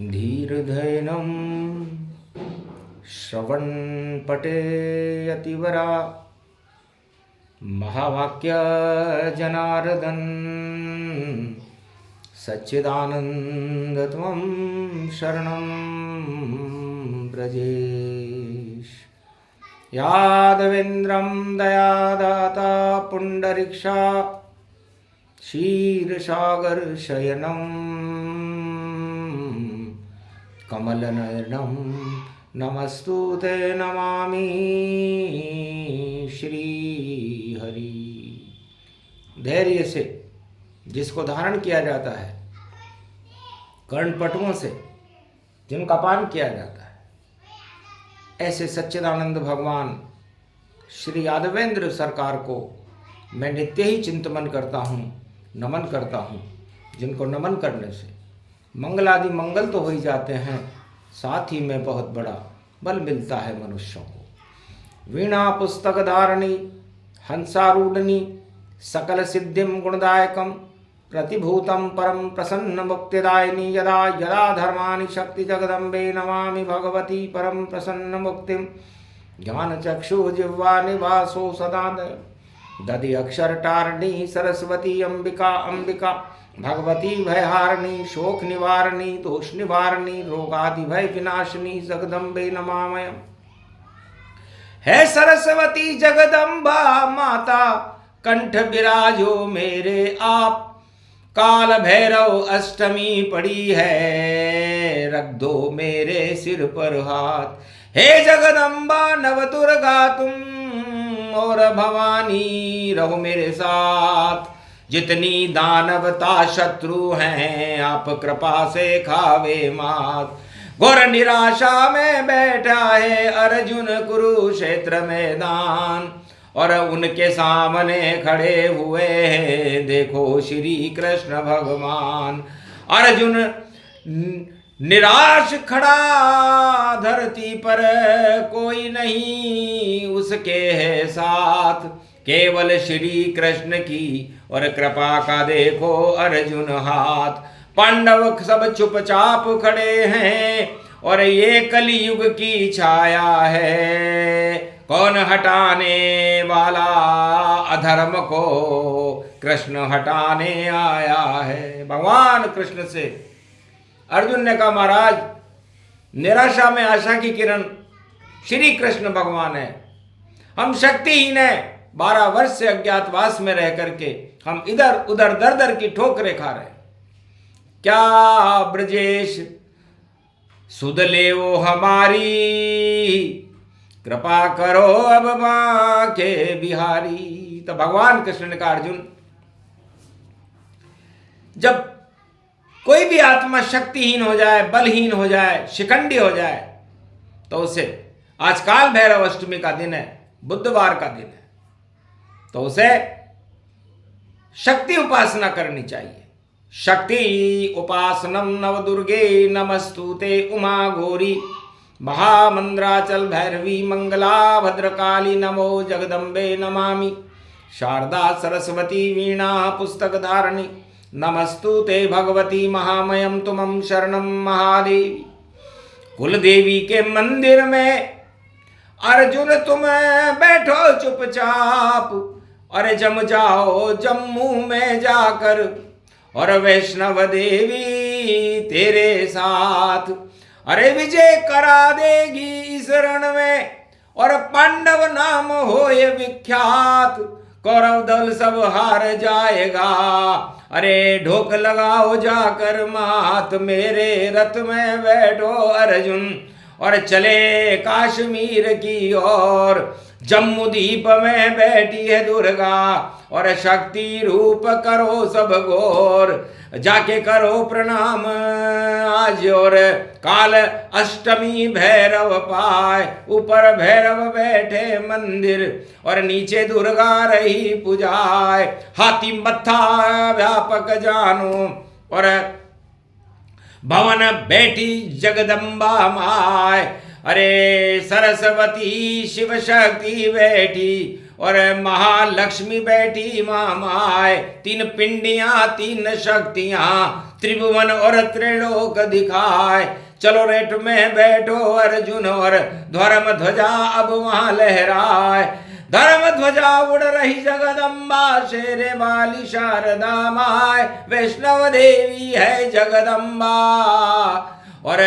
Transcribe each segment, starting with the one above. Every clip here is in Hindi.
धीर्धैनं श्रवणपटे यतिवरा महावाक्य जनार्दन सच्चिदानंद त्वं शरणं ब्रजेश। यादवेन्द्रं दयादाता पुंडरीक्षा क्षीरसागरशयनं कमलनयनं नमस्तुते नमामि श्रीहरि। धैर्य से जिसको धारण किया जाता है, कर्णपटुओं से जिनका पान किया जाता है, ऐसे सच्चिदानंद भगवान श्री यादवेंद्र सरकार को मैं नित्य ही चिंतन करता हूँ, नमन करता हूँ। जिनको नमन करने से मंगल आदि मंगल तो हो ही जाते हैं, साथ ही में बहुत बड़ा बल मिलता है मनुष्यों को। वीणा पुस्तक धारणी हंसारूढ़नी सकल सिद्धिम गुणदायकम प्रतिभूतम परम प्रसन्न मुक्तिदायिनी यदा यदा धर्मानि शक्ति जगदम्बे नमामि भगवती परम प्रसन्न मुक्तिम। ज्ञान चक्षु जिह्वा निवासो सदा दधि अक्षर टारणी सरस्वती अंबिका अंबिका भगवती भयहारिणी शोक निवारणी दोष निवारणी रोगादि भय विनाशिनी जगदम्बे नमामयम्। है सरस्वती जगदम्बा माता कंठ विराजो मेरे आप, काल भैरव अष्टमी पड़ी है रख दो मेरे सिर पर हाथ। हे जगदम्बा नव दुर्गा तुम और भवानी रहो मेरे साथ। जितनी दानवता शत्रु हैं आप कृपा से खावे मात। घोर निराशा में बैठा है अर्जुन कुरुक्षेत्र मैदान, और उनके सामने खड़े हुए हैं देखो श्री कृष्ण भगवान। अर्जुन निराश खड़ा धरती पर कोई नहीं उसके है साथ, केवल श्री कृष्ण की और कृपा का देखो अर्जुन हाथ। पांडव सब चुपचाप खड़े हैं और ये कलयुग की छाया है, कौन हटाने वाला अधर्म को कृष्ण हटाने आया है। भगवान कृष्ण से अर्जुन ने कहा महाराज निराशा में आशा की किरण श्री कृष्ण भगवान है, हम शक्तिहीन हैं। 12 वर्ष से अज्ञातवास में रह करके हम इधर उधर दर दर की ठोकरें खा रहे हैं। क्या ब्रजेश सुध ले वो हमारी, कृपा करो अब बांके बिहारी। तो भगवान कृष्ण ने कहा अर्जुन जब कोई भी आत्मा शक्तिहीन हो जाए, बलहीन हो जाए, शिखंडी हो जाए, तो उसे आज काल भैरव अष्टमी का दिन है, बुधवार का दिन है, तो उसे शक्ति उपासना करनी चाहिए। शक्ति उपासनम नव दुर्गे नमस्तुते उमा गौरी महामंद्राचल भैरवी मंगला भद्रकाली नमो जगदम्बे नमामि। शारदा सरस्वती वीणा पुस्तक धारणी नमस्तुते भगवती महामयम तुमं शरणं महादेवी। कुल देवी के मंदिर में अर्जुन तुम बैठो चुपचाप, और जम जाओ जम्मू में जाकर और वैष्णव देवी तेरे साथ। अरे विजय करा देगी इस रण में और पांडव नाम होए विख्यात। कौरव दल सब हार जाएगा, अरे ढोक लगाओ जाकर मात। मेरे रथ में बैठो अर्जुन और चले काश्मीर की ओर। जम्मू द्वीप में बैठी है दुर्गा और शक्ति रूप करो सब गौर। जाके करो प्रणाम आज और काल अष्टमी भैरव पाए। ऊपर भैरव बैठे मंदिर और नीचे दुर्गा रही पुजाए। हाथी मत्था व्यापक जानो और भवन बैठी जगदम्बा माय। अरे सरस्वती शिव शक्ति बैठी और महालक्ष्मी बैठी मामाए, तीन पिंडियां तीन शक्तियां त्रिभुवन और त्रिलोक दिखाए। चलो रेट में बैठो अर्जुन और धर्म ध्वजा अब वहां लहराए। धर्म ध्वजा उड़ रही जगदम्बा, शेरे वाली शारदा माय, वैष्णव देवी है जगदम्बा। और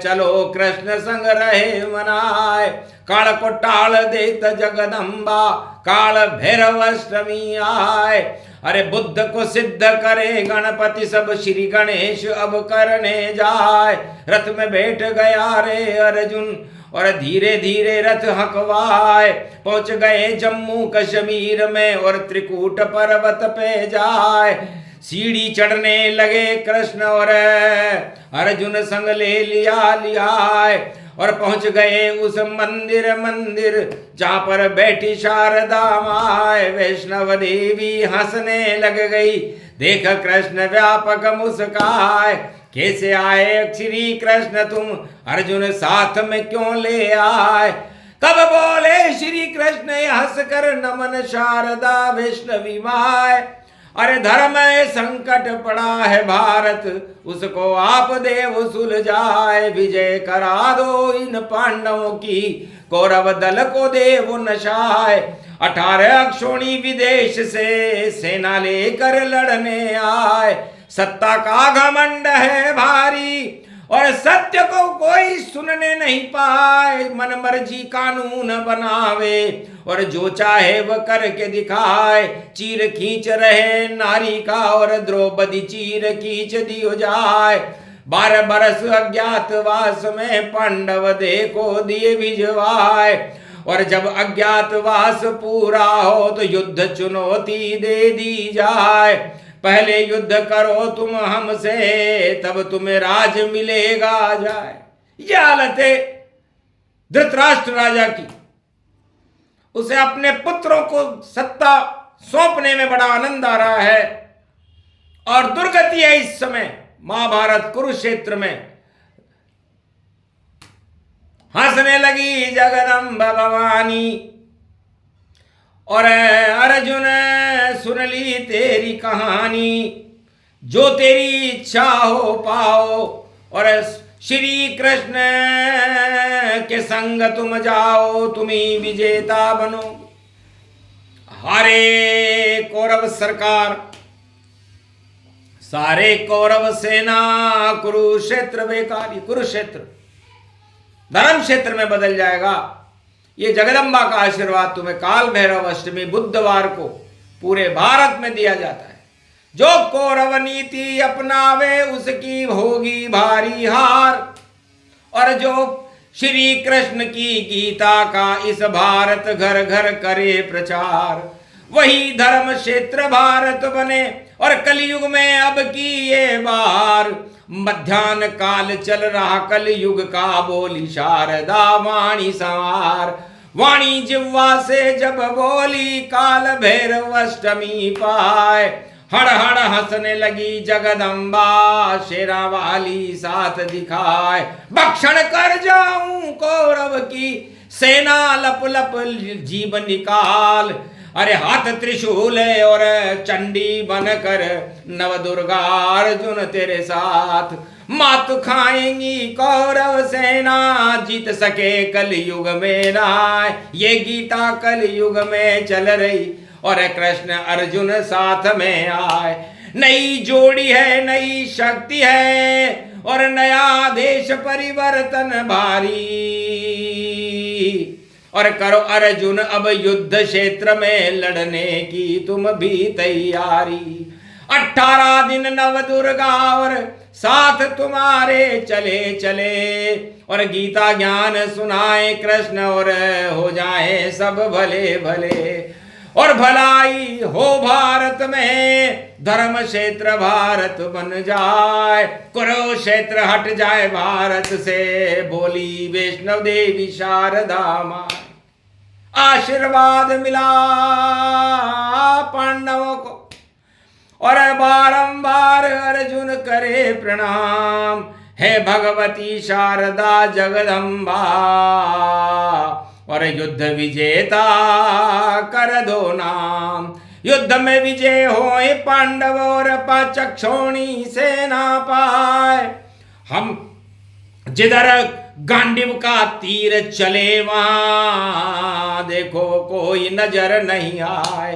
चलो कृष्ण संग रहे मनाए, काल को टाल देत जगदम्बा, काल भैरव अष्टमी आए। अरे बुद्ध को सिद्ध करे गणपति, सब श्री गणेश अब करने जाए। रथ में बैठ गया रे अर्जुन और धीरे धीरे रथ हकवाए, पहुंच गए जम्मू कश्मीर में और त्रिकूट पर्वत पे जाए। सीढ़ी चढ़ने लगे कृष्ण और अर्जुन संग ले लिया और पहुंच गए उस मंदिर जहां पर बैठी शारदा माय। वैष्णव देवी हंसने लग गई, देख कृष्ण व्यापक मुस्काए। कैसे आए श्री कृष्ण तुम अर्जुन साथ में क्यों ले आए? कब बोले श्री कृष्ण हंस कर नमन शारदा वैष्णवी माय। अरे धर्म संकट पड़ा है भारत, उसको आप देव सुलझाए। विजय करा दो इन पांडवों की, कौरव दल को देव नशाए। 18 अक्षोणी विदेश से सेना लेकर लड़ने आए। सत्ता का घमंड है भारी और सत्य को कोई सुनने नहीं पाए। मन मर्जी कानून बनावे और जो चाहे वह करके दिखाए। चीर खींच रहे नारी का और द्रौपदी चीर खींच दियो जाए। 12 बरस अज्ञातवास में पांडव देखो दिए भिजवाए। और जब अज्ञातवास पूरा हो तो युद्ध चुनौती दे दी जाए। पहले युद्ध करो तुम हमसे, तब तुम्हें राज मिलेगा जाए। यह हालत है धृतराष्ट्र राजा की। उसे अपने पुत्रों को सत्ता सौंपने में बड़ा आनंद आ रहा है और दुर्गति है इस समय महाभारत कुरुक्षेत्र में। हंसने लगी जगदम्बा भवानी और अर्जुन सुन ली तेरी कहानी। जो तेरी इच्छा हो पाओ और श्री कृष्ण के संग तुम जाओ, तुम ही विजेता बनो। हारे कौरव सरकार, सारे कौरव सेना कुरुक्षेत्र बेकारी, कुरुक्षेत्र धर्म क्षेत्र में बदल जाएगा। ये जगदम्बा का आशीर्वाद तुम्हें काल भैरव अष्टमी बुधवार को पूरे भारत में दिया जाता है। जो कौरव नीति अपनावे उसकी होगी भारी हार, और जो श्री कृष्ण की गीता का इस भारत घर घर करे प्रचार, वही धर्म क्षेत्र भारत बने और कलयुग में अब की ये बार। मध्यान्ह काल चल रहा कलयुग का, बोली शारदा वाणी संवार। वाणी जिह्वा से जब बोली काल भैरव अष्टमी पाए। हड़ हड़ हंसने लगी जगदम्बा, शेरा वाली साथ दिखाए। भक्षण कर जाऊं कौरव की सेना, लप लप जीव निकाल। अरे हाथ त्रिशूल और चंडी बनकर नव दुर्गा अर्जुन तेरे साथ। मात खाएंगी कौरव सेना, जीत सके कलयुग में ना। ये गीता कलयुग में चल रही और कृष्ण अर्जुन साथ में आए। नई जोड़ी है, नई शक्ति है और नया देश परिवर्तन भारी। और करो अर्जुन अब युद्ध क्षेत्र में लड़ने की तुम भी तैयारी। 18 दिन नव दुर्गा और साथ तुम्हारे चले चले, और गीता ज्ञान सुनाए कृष्ण और हो जाए सब भले भले। और भलाई हो भारत में, धर्म क्षेत्र भारत बन जाए। कुरुक्षेत्र हट जाए भारत से, बोली वैष्णव देवी शारदा माँ। आशीर्वाद मिला पांडवों को और बारंबार अर्जुन करे प्रणाम। हे भगवती शारदा जगदम्बा, और युद्ध विजेता कर दो नाम। युद्ध में विजय होए पांडव और पाचक्षोणी सेना पाए। हम जिधर गांडीव का तीर चले वहां देखो कोई नजर नहीं आए।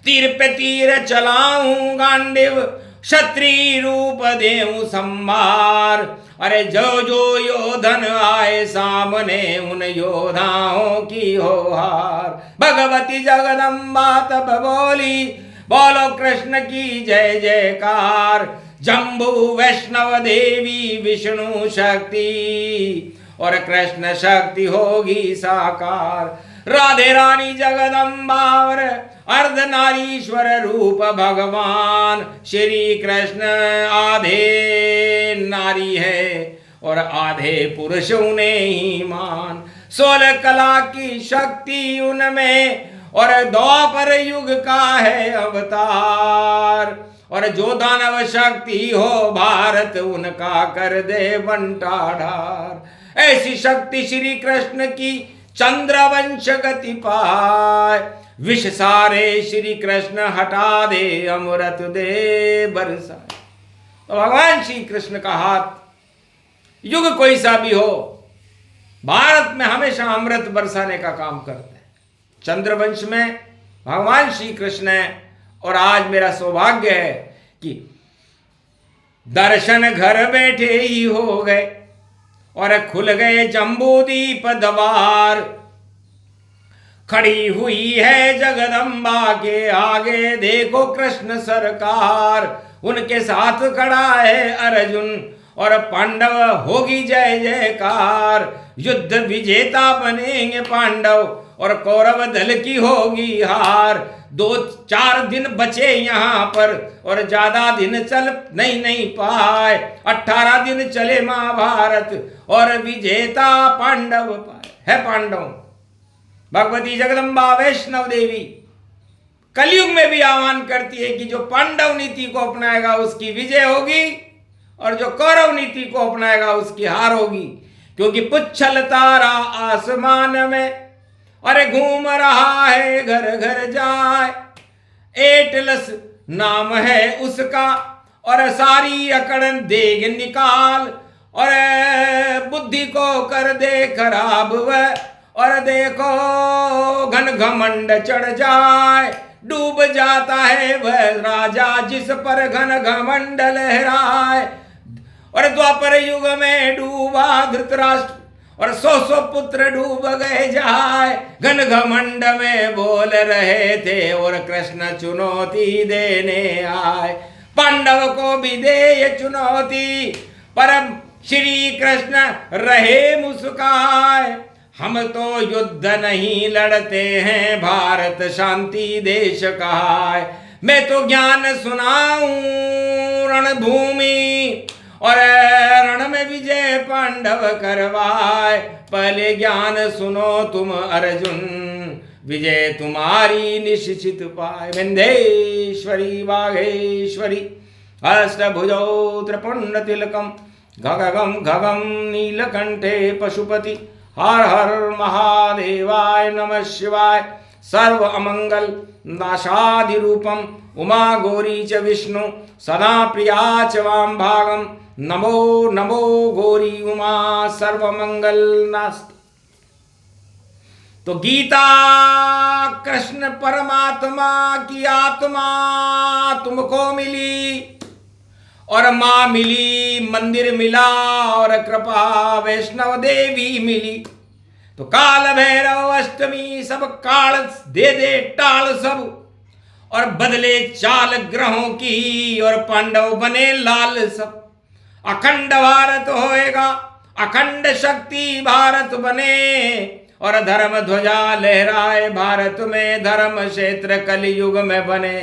तीर पे तीर चलाऊं गांडीव क्षत्रिय रूप देऊं संभार। अरे जो जो योधन आए सामने उन योधाओं की हो हार। भगवती जगदम्बा तब बोली बोलो कृष्ण की जय जयकार। जम्बू वैष्णव देवी विष्णु शक्ति और कृष्ण शक्ति होगी साकार। राधे रानी जगदम्बा और अर्धनारीश्वर रूप भगवान श्री कृष्ण आधे नारी है और आधे पुरुष उन्हें ही मान। 16 कला की शक्ति उनमें और द्वापर युग का है अवतार। और जो दानव शक्ति हो भारत उनका कर दे बंटाढार। ऐसी शक्ति श्री कृष्ण की चंद्रवंश गति पाए। विष सारे श्री कृष्ण हटा दे अमृत दे बरसाए। तो भगवान श्री कृष्ण का हाथ युग कोई सा भी हो भारत में हमेशा अमृत बरसाने का काम करते हैं। चंद्रवंश में भगवान श्री कृष्ण है। और आज मेरा सौभाग्य है कि दर्शन घर बैठे ही हो गए और खुल गए जम्बूदीप द्वार। खड़ी हुई है जगदम्बा के आगे देखो कृष्ण सरकार। उनके साथ खड़ा है अर्जुन और पांडव होगी जय जयकार। युद्ध विजेता बनेंगे पांडव और कौरव दल की होगी हार। 2-4 दिन बचे यहाँ पर और ज्यादा दिन चल नहीं पाए। 18 दिन चले महाभारत और विजेता पांडव पाए है पांडव। भगवती जगदम्बा वैष्णव देवी कलयुग में भी आह्वान करती है कि जो पांडव नीति को अपनाएगा उसकी विजय होगी और जो कौरव नीति को अपनाएगा उसकी हार होगी। क्योंकि पुच्छल तारा आसमान में अरे घूम रहा है घर घर जाए। एटलस नाम है उसका और सारी अकड़ देग निकाल और बुद्धि को कर दे खराब वह। और देखो घन घमंड चढ़ जाए डूब जाता है वह राजा जिस पर घन घमंड लहराए। और द्वापर युग में डूबा धृतराष्ट्र और 100 पुत्र डूब गए जाए। घन घमंड में बोल रहे थे और कृष्ण चुनौती देने आए। पांडव को भी दे ये चुनौती पर श्री कृष्ण रहे मुस्काए। हम तो युद्ध नहीं लड़ते हैं भारत शांति देश कहा है। मैं तो ज्ञान सुनाऊं रणभूमि और रण में विजय पांडव करवाए। पहले ज्ञान सुनो तुम अर्जुन विजय तुम्हारी निश्चित पाए। विंध्येश्वरी बाघेश्वरी अष्टभुजौ त्रिपुंड तिलकम गगगम गगम नीलकंठे पशुपति। हर हर महादेवाय नमः शिवाय। सर्व अमंगल नाशादि रूपम उमा गौरी च विष्णु सदा प्रिया च वाम भागम। नमो नमो गौरी उमा सर्वमंगल नास्ति। तो गीता कृष्ण परमात्मा की आत्मा तुमको मिली और मां मिली मंदिर मिला और कृपा वैष्णव देवी मिली। तो काल भैरव अष्टमी सब काल दे दे टाल सब और बदले चाल ग्रहों की और पांडव बने लाल सब। अखंड भारत होएगा अखंड शक्ति भारत बने और धर्म ध्वजा लहराए भारत में। धर्म क्षेत्र कलयुग में बने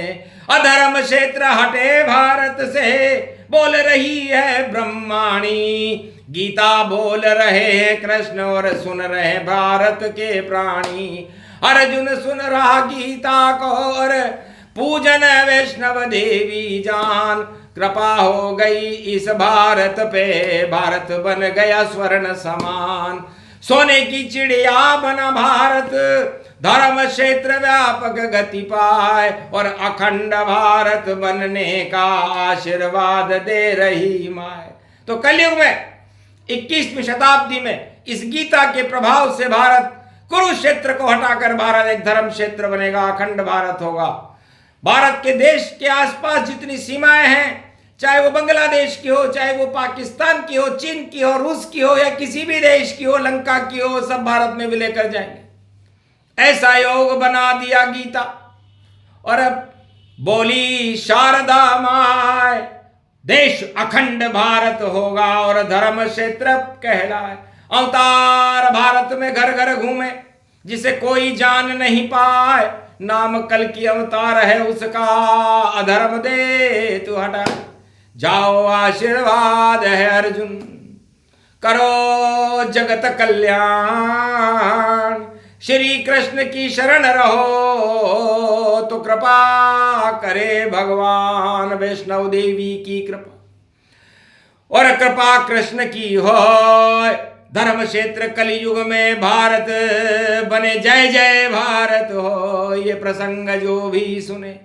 अधर्म क्षेत्र हटे भारत से। बोल रही है ब्रह्माणी गीता बोल रहे हैं कृष्ण और सुन रहे भारत के प्राणी। अर्जुन सुन रहा गीता को और पूजन वैष्णव देवी जान। कृपा हो गई इस भारत पे भारत बन गया स्वर्ण समान। सोने की चिड़िया बना भारत, धर्म क्षेत्र व्यापक गति पाए और अखंड भारत बनने का आशीर्वाद दे रही माए। तो कलयुग में 21वीं शताब्दी में इस गीता के प्रभाव से भारत, कुरुक्षेत्र को हटाकर भारत एक धर्म क्षेत्र बनेगा, अखंड भारत होगा। भारत के देश के आसपास जितनी सीमाएं हैं, चाहे वो बांग्लादेश की हो, चाहे वो पाकिस्तान की हो, चीन की हो, रूस की हो या किसी भी देश की हो, लंका की हो, सब भारत में भी लेकर जाएंगे। ऐसा योग बना दिया गीता। और अब बोली शारदा माय, देश अखंड भारत होगा और धर्म क्षेत्र कहलाए। अवतार भारत में घर घर घूमे, जिसे कोई जान नहीं पाए, नाम कल की अवतार है उसका, अधर्म दे तू हटा। जाओ आशीर्वाद है अर्जुन, करो जगत कल्याण, श्री कृष्ण की शरण रहो तो कृपा करे भगवान। वैष्णव देवी की कृपा और कृपा कृष्ण की हो, धर्म क्षेत्र कलयुग में भारत बने, जय जय भारत हो। ये प्रसंग जो भी सुने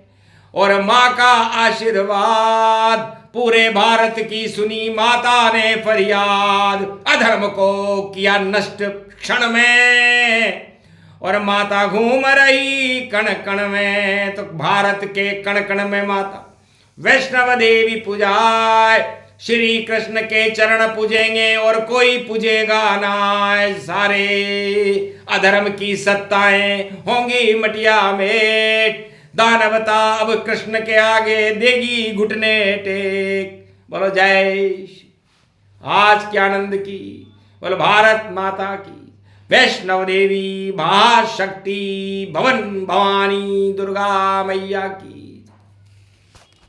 और माँ का आशीर्वाद, पूरे भारत की सुनी माता ने फरियाद, अधर्म को किया नष्ट क्षण में और माता घूम रही कण कण में। तो भारत के कण कण में माता वैष्णव देवी पूजाए, श्री कृष्ण के चरण पूजेंगे और कोई पूजेगा ना। सारे अधर्म की सत्ताएं होंगी मटिया मेट, दानवता अब कृष्ण के आगे देगी घुटने टेक। बोलो जय श्री, आज के आनंद की, बोलो भारत माता की, वैष्णव देवी महाशक्ति भवन भवानी दुर्गा मैया की।